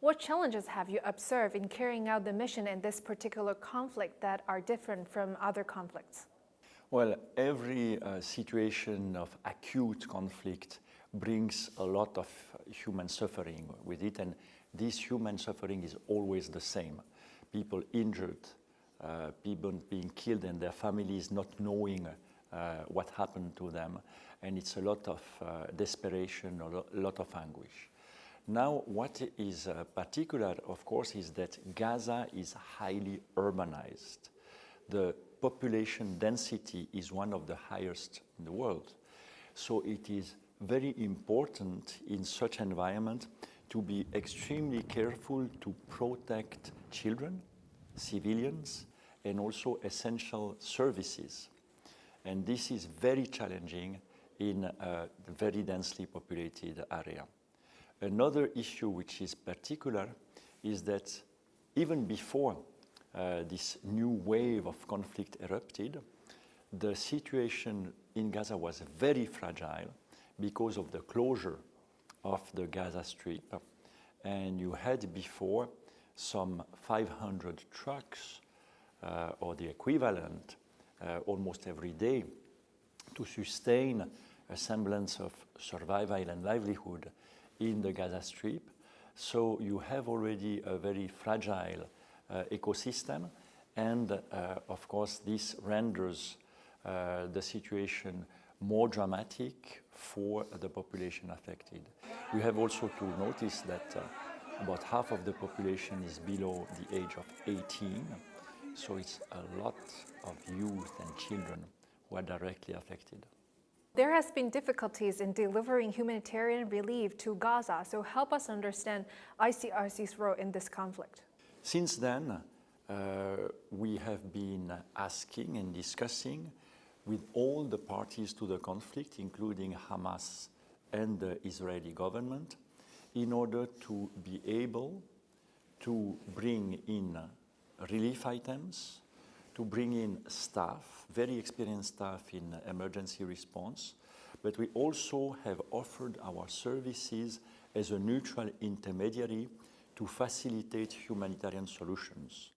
What challenges have you observed in carrying out the mission in this particular conflict that are different from other conflicts? Well, every situation of acute conflict brings a lot of human suffering with it, and this human suffering is always the same. People injured, people being killed, and their families not knowing what happened to them, and it's a lot of desperation, a lot of anguish. Now, what is particular, of course, is that Gaza is highly urbanized. The population density is one of the highest in the world. So it is very important in such an environment to be extremely careful to protect children, civilians, and also essential services. And this is very challenging in a very densely populated area. Another issue which is particular is that even before this new wave of conflict erupted, the situation in Gaza was very fragile because of the closure of the Gaza Strip. And you had before some 500 trucks or the equivalent almost every day to sustain a semblance of survival and livelihood in the Gaza Strip. So you have already a very fragile ecosystem, and of course this renders the situation more dramatic for the population affected. You have also to notice that about half of the population is below the age of 18, so it's a lot of youth and children who are directly affected. There has been difficulties in delivering humanitarian relief to Gaza, so help us understand ICRC's role in this conflict. Since then, we have been asking and discussing with all the parties to the conflict, including Hamas and the Israeli government, in order to be able to bring in relief items, to bring in staff, very experienced staff in emergency response, but we also have offered our services as a neutral intermediary to facilitate humanitarian solutions.